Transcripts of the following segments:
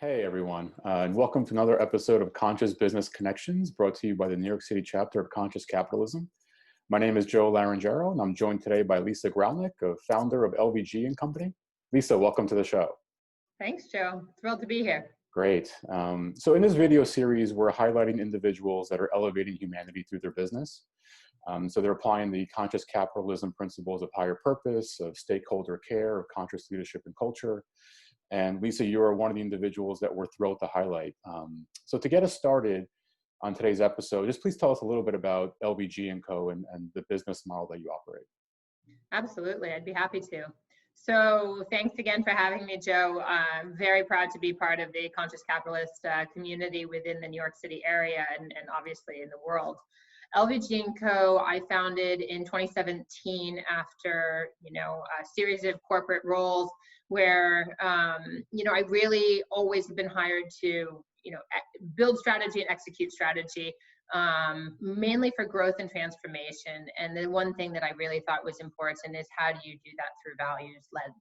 Hey everyone, and welcome to another episode of Conscious Business Connections, brought to you by the New York City chapter of Conscious Capitalism. My name is Joe Laranjeiro, and I'm joined today by Lisa Gralnek, a founder of LVG Company. Lisa, welcome to the show. Thanks, Joe. Thrilled to be here. Great. So in this video series, we're highlighting individuals that are elevating humanity through their business. So they're applying the conscious capitalism principles of higher purpose, of stakeholder care, of conscious leadership and culture. And Lisa, you are one of the individuals that we're thrilled to highlight. So to get us started on today's episode, just please tell us a little bit about LVG Co. and the business model that you operate. Absolutely, I'd be happy to. So thanks again for having me, Joe. I'm very proud to be part of the conscious capitalist community within the New York City area and obviously in the world. LVG Co. I founded in 2017 after, a series of corporate roles where, I really always have been hired to, build strategy and execute strategy, mainly for growth and transformation. And the one thing that I really thought was important is how do you do that through values-led,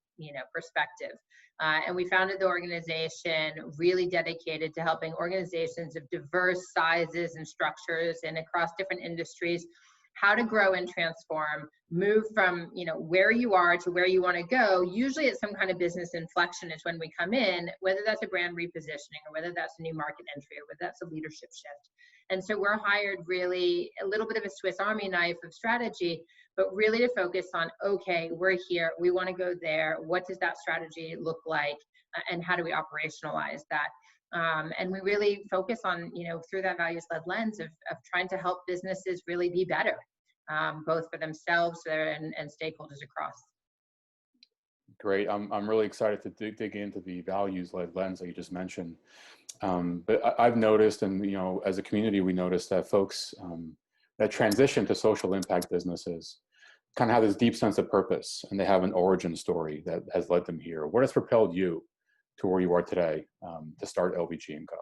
perspective. And we founded the organization really dedicated to helping organizations of diverse sizes and structures and across different industries how to grow and transform, move from where you are to where you want to go. Usually it's some kind of business inflection is when we come in, whether that's a brand repositioning or whether that's a new market entry or whether that's a leadership shift. And so we're hired really a little bit of a Swiss Army knife of strategy, but really to focus on, okay, we're here, we want to go there. What does that strategy look like? And how do we operationalize that? And we really focus on, through that values-led lens of trying to help businesses really be better, both for themselves and stakeholders across. Great. I'm really excited to dig into the values-led lens that you just mentioned. But I've noticed, and as a community, we noticed that folks that transition to social impact businesses kind of have this deep sense of purpose, and they have an origin story that has led them here. What has propelled you to where you are today to start LVG Co?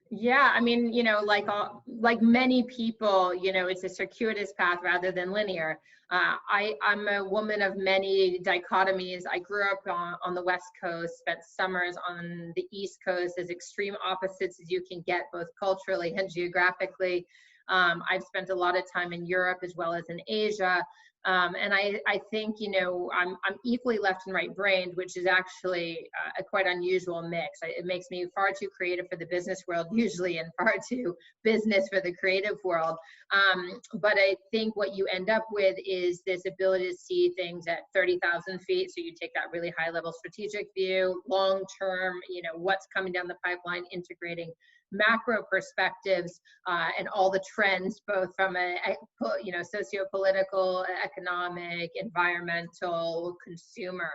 Yeah, I mean, like many people, it's a circuitous path rather than linear. I'm a woman of many dichotomies. I grew up on the West Coast, spent summers on the East Coast, as extreme opposites as you can get, both culturally and geographically. I've spent a lot of time in Europe as well as in Asia. And I think, I'm equally left and right brained, which is actually a quite unusual mix. It makes me far too creative for the business world usually and far too business for the creative world. But I think what you end up with is this ability to see things at 30,000 feet. So you take that really high level strategic view, long term, what's coming down the pipeline, integrating macro perspectives and all the trends, both from a socio-political, economic, environmental, consumer,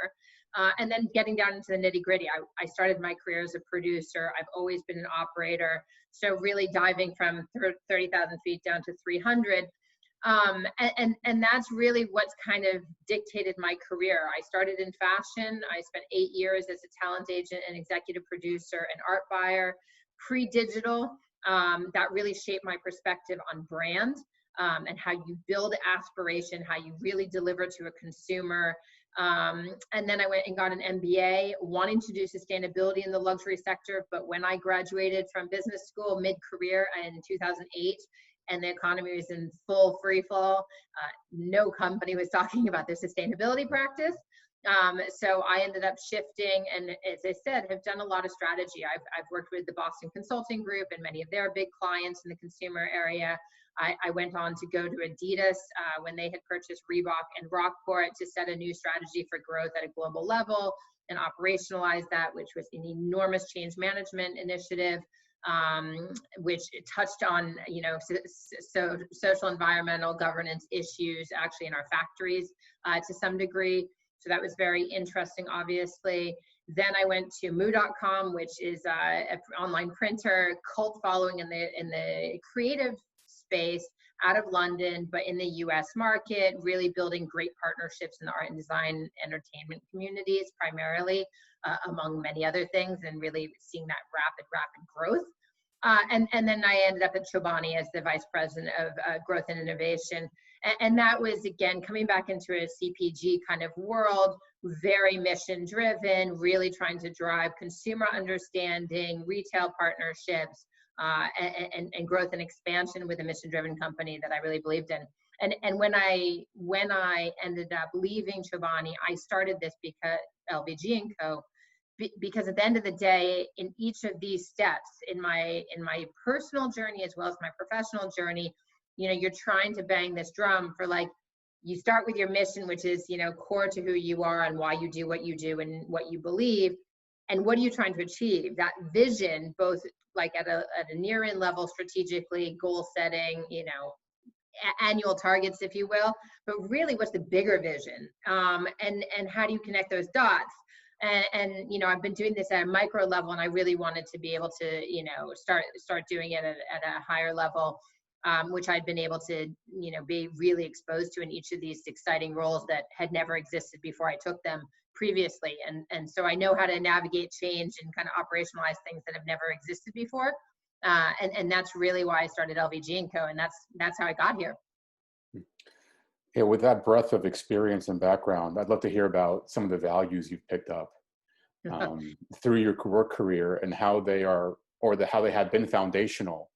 and then getting down into the nitty-gritty. I started my career as a producer. I've always been an operator, so really diving from 30,000 feet down to 300. And that's really what's kind of dictated my career. I started in fashion. I spent 8 years as a talent agent and executive producer and art buyer. Pre-digital, that really shaped my perspective on brand and how you build aspiration, how you really deliver to a consumer. And then I went and got an MBA, wanting to do sustainability in the luxury sector. But when I graduated from business school mid-career in 2008, and the economy was in full free fall, no company was talking about their sustainability practice. So I ended up shifting, and as I said, have done a lot of strategy. I've worked with the Boston Consulting Group and many of their big clients in the consumer area. I went on to go to Adidas when they had purchased Reebok and Rockport to set a new strategy for growth at a global level and operationalize that, which was an enormous change management initiative, which touched on, social environmental governance issues actually in our factories to some degree. So that was very interesting, obviously. Then I went to Moo.com, which is an online printer, cult following in the creative space out of London, but in the US market, really building great partnerships in the art and design entertainment communities, primarily, among many other things, and really seeing that rapid growth. And then I ended up at Chobani as the vice president of growth and innovation. And that was, again, coming back into a CPG kind of world, very mission driven, really trying to drive consumer understanding, retail partnerships, and growth and expansion with a mission driven company that I really believed in. And when I ended up leaving Chobani, I started this because LVG Co, because at the end of the day, in each of these steps, in my personal journey as well as my professional journey, you're trying to bang this drum for, like, you start with your mission, which is, core to who you are and why you do what you do and what you believe. And what are you trying to achieve? That vision, both like at a near in level, strategically, goal setting, annual targets, if you will, but really what's the bigger vision? And how do you connect those dots? And I've been doing this at a micro level, and I really wanted to be able to, start doing it at a higher level, which I'd been able to, be really exposed to in each of these exciting roles that had never existed before I took them previously. And so I know how to navigate change and kind of operationalize things that have never existed before. And that's really why I started LVG Co. And that's how I got here. Yeah, with that breadth of experience and background, I'd love to hear about some of the values you've picked up through your work career, and how they are, or how they have been foundational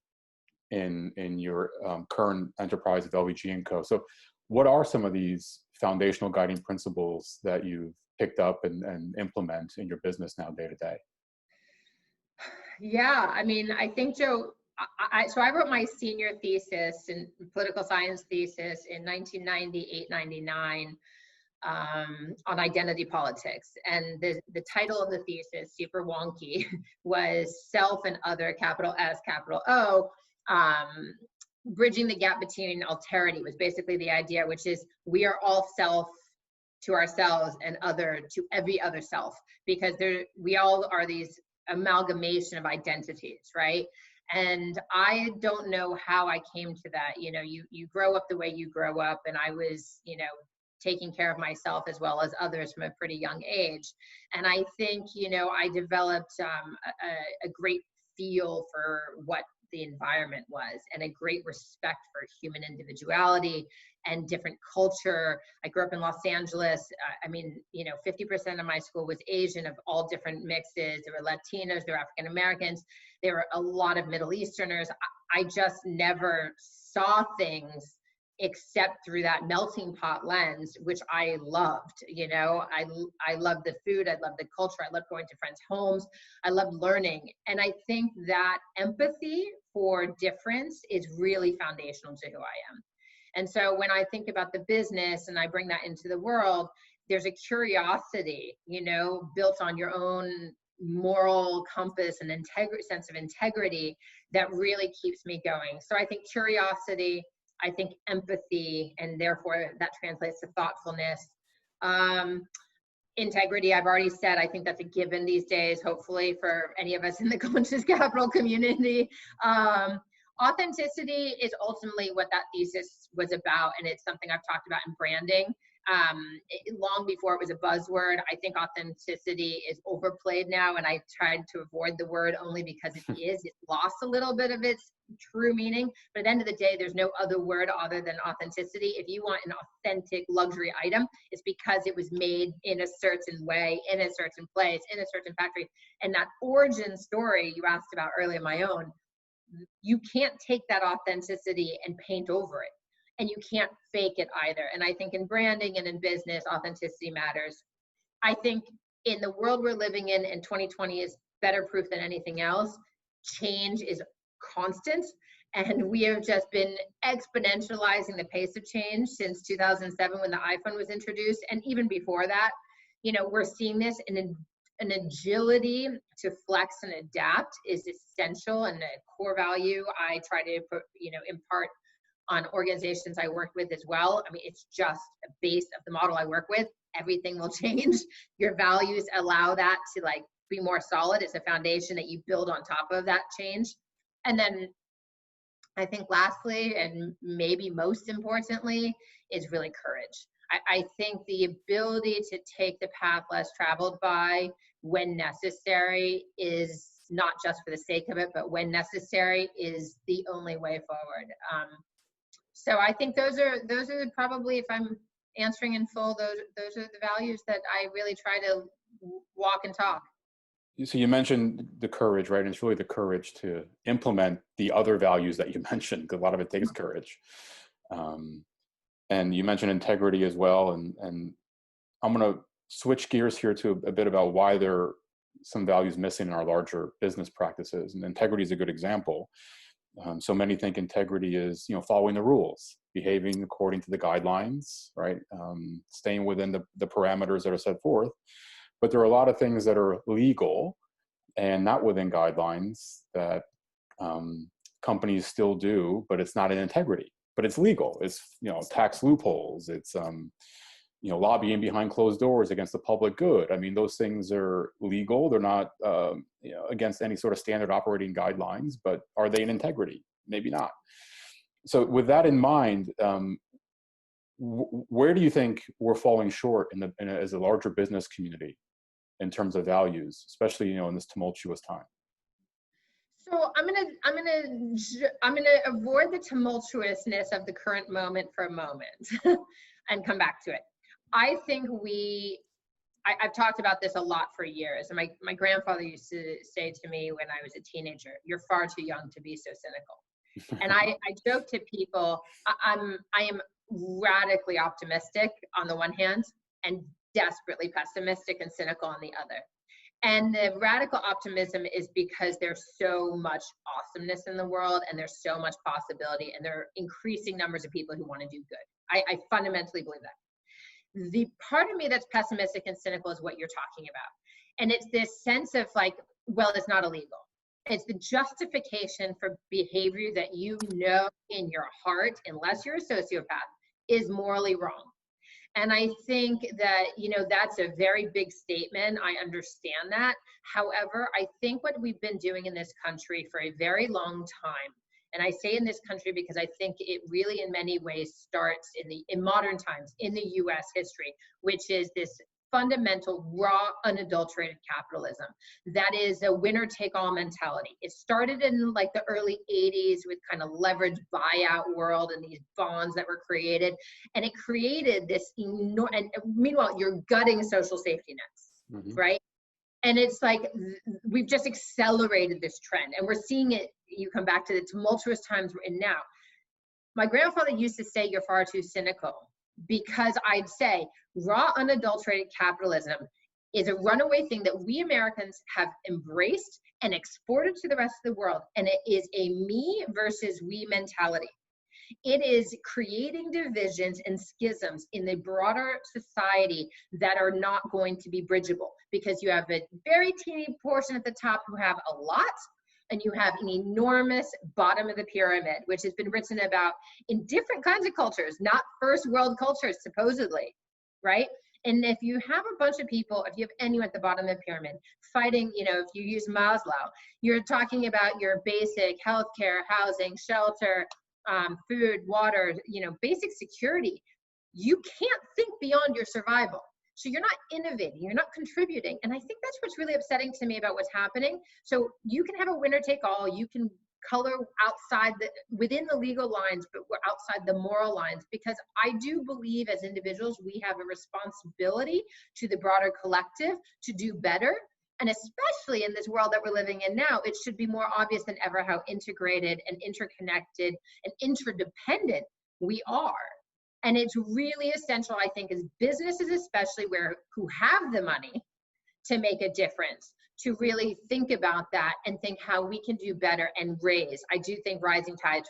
in your current enterprise of LVG Co. So what are some of these foundational guiding principles that you've picked up and implement in your business now, day to day? Yeah, I mean, I think, Joe, so I wrote my senior thesis and political science thesis in 1998-99 on identity politics. And the title of the thesis, super wonky, was Self and Other, capital S, capital O, bridging the gap between alterity, was basically the idea, which is we are all self to ourselves and other to every other self, because we all are these amalgamation of identities, right? And I don't know how I came to that. You grow up the way you grow up, and I was, taking care of myself as well as others from a pretty young age. And I think, I developed a great feel for what the environment was, and a great respect for human individuality and different culture. I grew up in Los Angeles. 50% of my school was Asian, of all different mixes. There were Latinos, there were African Americans, there were a lot of Middle Easterners. I just never saw things except through that melting pot lens, which I loved. I loved the food, I loved the culture, I loved going to friends' homes, I loved learning. And I think that empathy for difference is really foundational to who I am. And so when I think about the business and I bring that into the world, there's a curiosity, built on your own moral compass and sense of integrity that really keeps me going. So I think curiosity, I think empathy, and therefore that translates to thoughtfulness. Integrity, I've already said, I think that's a given these days, hopefully, for any of us in the conscious capital community. Authenticity is ultimately what that thesis was about, and it's something I've talked about in branding. Long before it was a buzzword, I think authenticity is overplayed now, and I tried to avoid the word only because it's lost a little bit of its true meaning. But at the end of the day, there's no other word other than authenticity. If you want an authentic luxury item, it's because it was made in a certain way, in a certain place, in a certain factory. And that origin story you asked about earlier, my own, you can't take that authenticity and paint over it. And you can't fake it either. And I think in branding and in business, authenticity matters. I think in the world we're living in, and 2020 is better proof than anything else, change is constant. And we have just been exponentializing the pace of change since 2007 when the iPhone was introduced. And even before that, we're seeing this, and an agility to flex and adapt is essential and a core value I try to impart on organizations I work with as well. I mean, it's just a base of the model I work with. Everything will change. Your values allow that to be more solid. It's a foundation that you build on top of that change. And then I think lastly, and maybe most importantly, is really courage. I think the ability to take the path less traveled by when necessary is not just for the sake of it, but when necessary is the only way forward. So I think those are probably, if I'm answering in full, those are the values that I really try to walk and talk. So you mentioned the courage, right? And it's really the courage to implement the other values that you mentioned, because a lot of it takes courage. And you mentioned integrity as well. And I'm going to switch gears here to a bit about why there are some values missing in our larger business practices. And integrity is a good example. So many think integrity is, following the rules, behaving according to the guidelines, right? Staying within the parameters that are set forth. But there are a lot of things that are legal and not within guidelines that companies still do, but it's not in integrity, but it's legal. It's, tax loopholes. It's, lobbying behind closed doors against the public good. I mean, those things are legal. They're not, against any sort of standard operating guidelines, but are they in integrity? Maybe not. So with that in mind, where do you think we're falling short as a larger business community in terms of values, especially, in this tumultuous time? So I'm gonna avoid the tumultuousness of the current moment for a moment and come back to it. I think I've talked about this a lot for years. And my grandfather used to say to me when I was a teenager, "You're far too young to be so cynical." And I joke to people, I am radically optimistic on the one hand and desperately pessimistic and cynical on the other. And the radical optimism is because there's so much awesomeness in the world, and there's so much possibility, and there are increasing numbers of people who want to do good. I fundamentally believe that. The part of me that's pessimistic and cynical is what you're talking about. And it's this sense of like, well, it's not illegal. It's the justification for behavior that in your heart, unless you're a sociopath, is morally wrong. And I think that, that's a very big statement. I understand that. However, I think what we've been doing in this country for a very long time, and I say in this country because I think it really in many ways starts in modern times, in the US history, which is this fundamental, raw, unadulterated capitalism. That is a winner-take-all mentality. It started in like the early 80s with kind of leveraged buyout world and these bonds that were created. And it created this enormous, and meanwhile, you're gutting social safety nets, right? And it's like, we've just accelerated this trend. And we're seeing it, you come back to the tumultuous times we're in now. My grandfather used to say, "You're far too cynical," because I'd say raw, unadulterated capitalism is a runaway thing that we Americans have embraced and exported to the rest of the world. And it is a me versus we mentality. It is creating divisions and schisms in the broader society that are not going to be bridgeable, because you have a very teeny portion at the top who have a lot, and you have an enormous bottom of the pyramid, which has been written about in different kinds of cultures, not first world cultures, supposedly, right? And if you have a bunch of people, if you have anyone at the bottom of the pyramid fighting, if you use Maslow, you're talking about your basic healthcare, housing, shelter, food, water, basic security. You can't think beyond your survival. So you're not innovating, you're not contributing. And I think that's what's really upsetting to me about what's happening. So you can have a winner take all, you can color within the legal lines, but we're outside the moral lines, because I do believe as individuals, we have a responsibility to the broader collective to do better. And especially in this world that we're living in now, it should be more obvious than ever how integrated and interconnected and interdependent we are. And it's really essential, I think, as businesses, especially who have the money to make a difference, to really think about that and think how we can do better and raise. I do think rising tides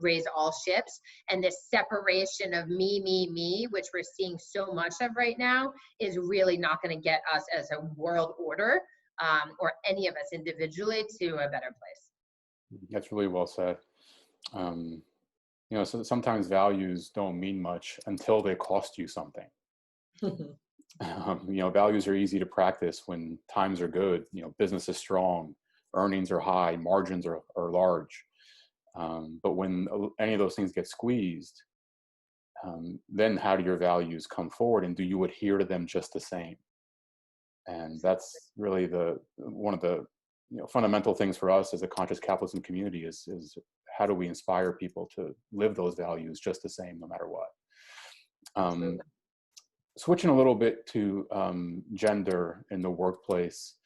raise all ships. And this separation of me, which we're seeing so much of right now, is really not going to get us as a world order or any of us individually to a better place. That's really well said. So sometimes values don't mean much until they cost you something. Values are easy to practice when times are good, business is strong, earnings are high, margins are large. But when any of those things get squeezed, then how do your values come forward, and do you adhere to them just the same? And that's really one of the fundamental things for us as a conscious capitalism community is how do we inspire people to live those values just the same, no matter what? Switching a little bit to gender in the workplace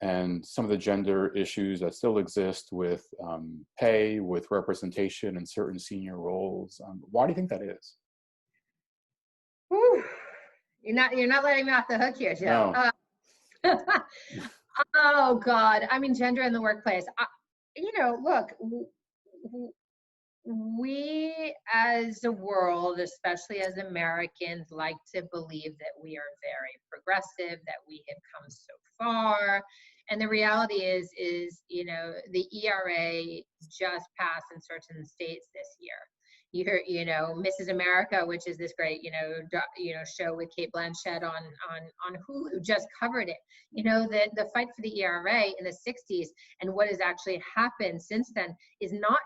and some of the gender issues that still exist with pay, with representation in certain senior roles. Why do you think that is? Whew. You're not letting me off the hook here, Joe. No. Oh God, I mean, gender in the workplace. Look, we as a world, especially as Americans, like to believe that we are very progressive, that we have come so far. And the reality is, the ERA just passed in certain states this year. You hear, Mrs. America, which is this great, show with Kate Blanchett on Hulu, just covered it. The fight for the ERA in the 60s and what has actually happened since then is not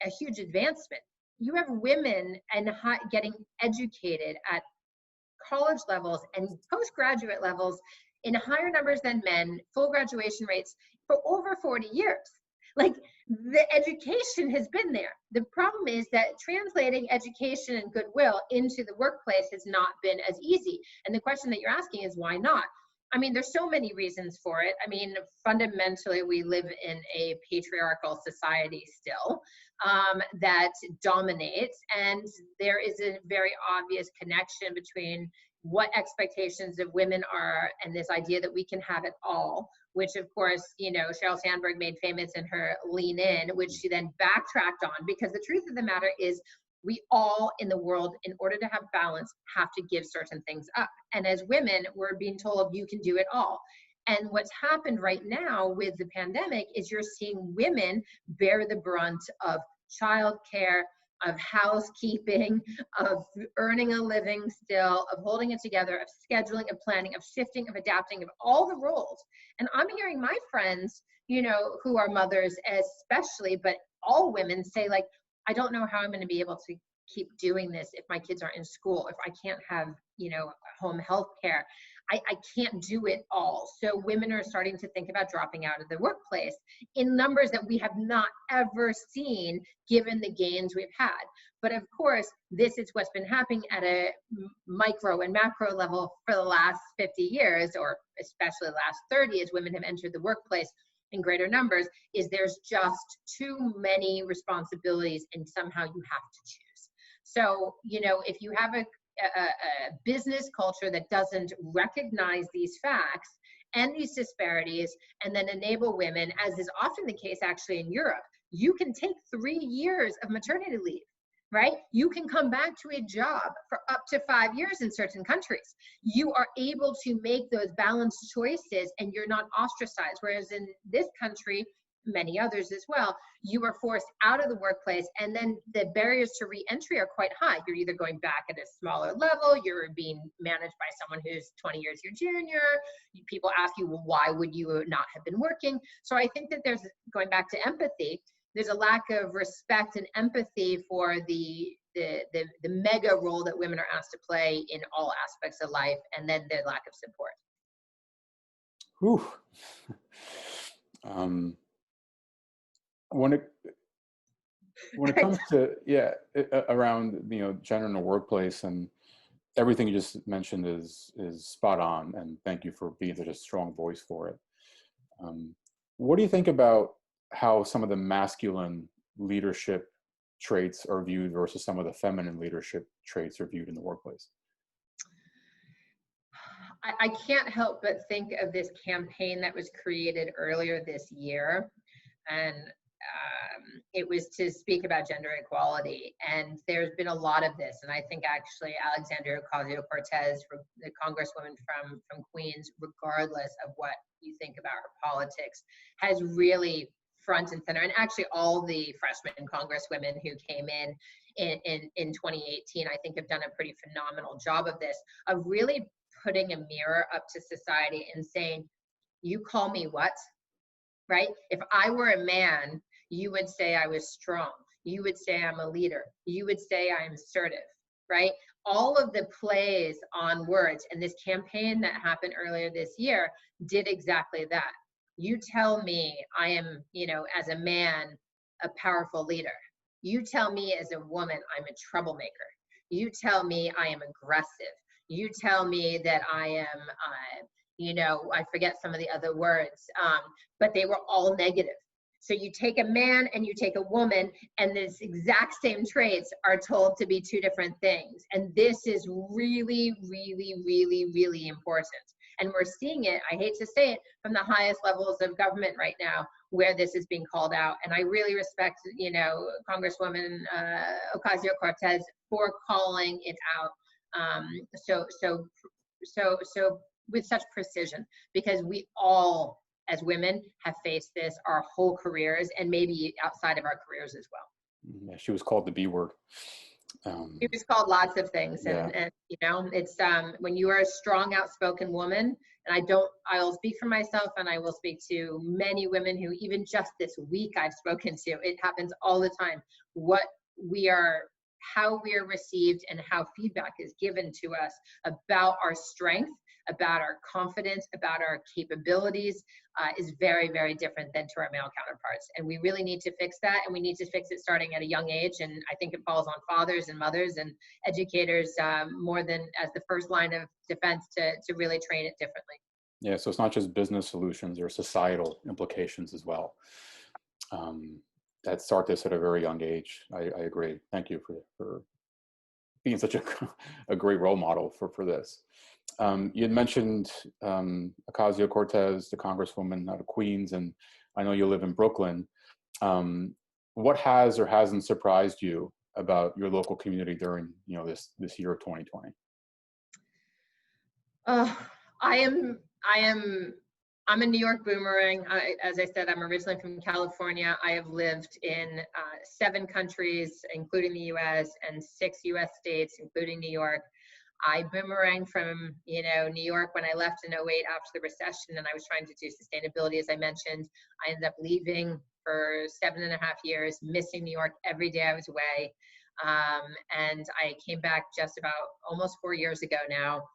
a huge advancement. You have women and getting educated at college levels and postgraduate levels in higher numbers than men, full graduation rates for over 40 years. Like, the education has been there. The problem is that translating education and goodwill into the workplace has not been as easy. And the question that you're asking is, why not? I mean, there's so many reasons for it. I mean, fundamentally, we live in a patriarchal society still that dominates. And there is a very obvious connection between what expectations of women are and this idea that we can have it all, which of course, Sheryl Sandberg made famous in her Lean In, which she then backtracked on, because the truth of the matter is we all in the world, in order to have balance, have to give certain things up. And as women, we're being told you can do it all. And what's happened right now with the pandemic is you're seeing women bear the brunt of childcare, of housekeeping, of earning a living still, of holding it together, of scheduling, of planning, of shifting, of adapting, of all the roles. And I'm hearing my friends, who are mothers especially, but all women say, like, I don't know how I'm going to be able to keep doing this if my kids aren't in school, if I can't have, home health care. I can't do it all. So women are starting to think about dropping out of the workplace in numbers that we have not ever seen given the gains we've had. But of course, this is what's been happening at a micro and macro level for the last 50 years, or especially the last 30, as women have entered the workplace in greater numbers, is there's just too many responsibilities and somehow you have to choose. So, if you have a business culture that doesn't recognize these facts and these disparities and then enable women, as is often the case actually in Europe, you can take 3 years of maternity leave, right? You can come back to a job for up to 5 years in certain countries. You are able to make those balanced choices and you're not ostracized. Whereas in this country, many others as well, you are forced out of the workplace, and then the barriers to re-entry are quite high. You're either going back at a smaller level, you're being managed by someone who's 20 years your junior. People ask you, well, why would you not have been working? So I think that there's, going back to empathy, there's a lack of respect and empathy for the mega role that women are asked to play in all aspects of life, and then the lack of support. Whew. When it comes to around gender in the workplace, and everything you just mentioned is spot on, and thank you for being such a strong voice for it. What do you think about how some of the masculine leadership traits are viewed versus some of the feminine leadership traits are viewed in the workplace? I can't help but think of this campaign that was created earlier this year, and it was to speak about gender equality. And there's been a lot of this. And I think actually Alexandria Ocasio-Cortez, the congresswoman from Queens, regardless of what you think about her politics, has really front and center. And actually all the freshman congresswomen who came in 2018, I think have done a pretty phenomenal job of this, of really putting a mirror up to society and saying, you call me what? Right? If I were a man, you would say I was strong. You would say I'm a leader. You would say I'm assertive, right? All of the plays on words, and this campaign that happened earlier this year did exactly that. You tell me I am, as a man, a powerful leader. You tell me as a woman, I'm a troublemaker. You tell me I am aggressive. You tell me that I am, I forget some of the other words, but they were all negative. So you take a man and you take a woman, and this exact same traits are told to be two different things. And this is really, really, really, really important. And we're seeing it, I hate to say it, from the highest levels of government right now, where this is being called out. And I really respect, Congresswoman Ocasio-Cortez for calling it out so with such precision, because we all, as women, have faced this our whole careers, and maybe outside of our careers as well. Yeah, she was called the B word. She was called lots of things, yeah. and it's when you are a strong, outspoken woman, and I'll speak for myself, and I will speak to many women who, even just this week, I've spoken to. It happens all the time. How we are received, and how feedback is given to us about our strength, about our confidence, about our capabilities, is very, very different than to our male counterparts. And we really need to fix that, and we need to fix it starting at a young age. And I think it falls on fathers and mothers and educators more than as the first line of defense to really train it differently. Yeah, so it's not just business solutions, there are societal implications as well. That start this at a very young age. I agree. Thank you for being such a great role model for this. You had mentioned Ocasio-Cortez, the Congresswoman out of Queens, and I know you live in Brooklyn. What has or hasn't surprised you about your local community during this year of 2020? I'm a New York boomerang. As I said, I'm originally from California. I have lived in 7 countries, including the U.S., and 6 U.S. states, including New York. I boomeranged from, New York when I left in 2008 after the recession, and I was trying to do sustainability, as I mentioned. I ended up leaving for 7.5 years, missing New York every day I was away. And I came back just about almost 4 years ago now.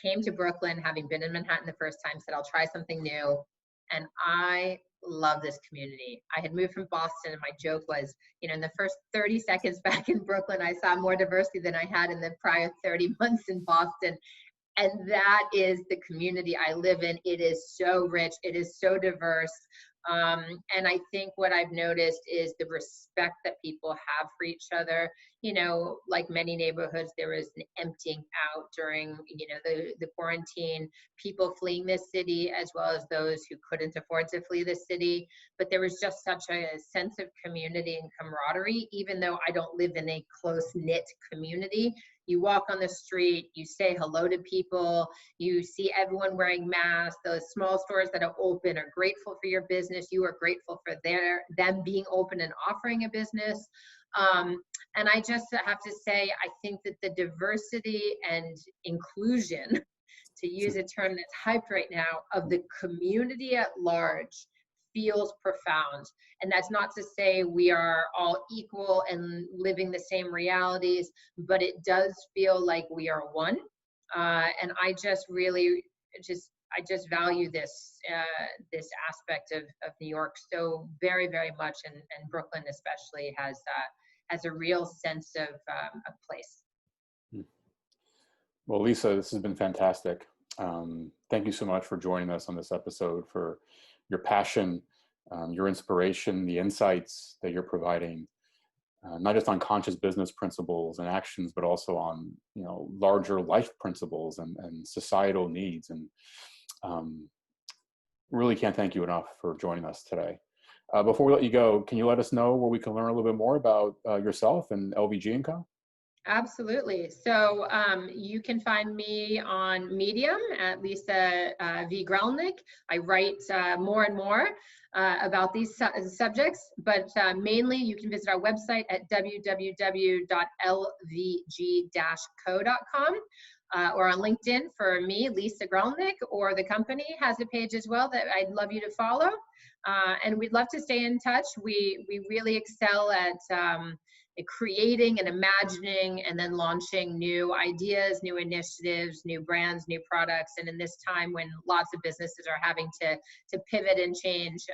Came to Brooklyn, having been in Manhattan the first time, said, I'll try something new. And I love this community. I had moved from Boston, and my joke was, in the first 30 seconds back in Brooklyn, I saw more diversity than I had in the prior 30 months in Boston. And that is the community I live in. It is so rich. It is so diverse. And I think what I've noticed is the respect that people have for each other. Like many neighborhoods, there was an emptying out during, the quarantine, people fleeing this city, as well as those who couldn't afford to flee the city. But there was just such a sense of community and camaraderie, even though I don't live in a close-knit community. You walk on the street, you say hello to people, you see everyone wearing masks. Those small stores that are open are grateful for your business. You are grateful for them being open and offering a business. And I just have to say, I think that the diversity and inclusion, to use a term that's hyped right now, of the community at large feels profound. And that's not to say we are all equal and living the same realities, but it does feel like we are one. And I just really I just value this aspect of New York so very, very much, and Brooklyn especially has a real sense of place. Well, Lisa, this has been fantastic. Thank you so much for joining us on this episode, for your passion, your inspiration, the insights that you're providing, not just on conscious business principles and actions, but also on larger life principles and societal needs. And really can't thank you enough for joining us today. Before we let you go, can you let us know where we can learn a little bit more about yourself and LVG Co? Absolutely. So you can find me on Medium at Lisa Gralnek. I write more and more about these subjects, but mainly you can visit our website at www.lvg-co.com. Or on LinkedIn for me, Lisa Gralnek, or the company has a page as well that I'd love you to follow. And we'd love to stay in touch. We really excel at creating and imagining and then launching new ideas, new initiatives, new brands, new products. And in this time when lots of businesses are having to pivot and change,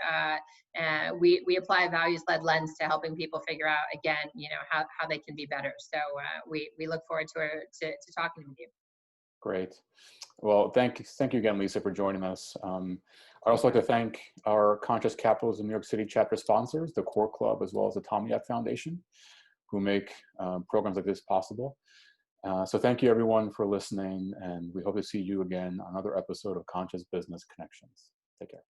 we apply a values-led lens to helping people figure out, again, how they can be better. So we look forward to talking with you. Great. Well, thank you again, Lisa, for joining us. I'd also like to thank our Conscious Capitalism New York City chapter sponsors, the Core Club, as well as the Tommy F Foundation, who make programs like this possible. So thank you, everyone, for listening, and we hope to see you again on another episode of Conscious Business Connections. Take care.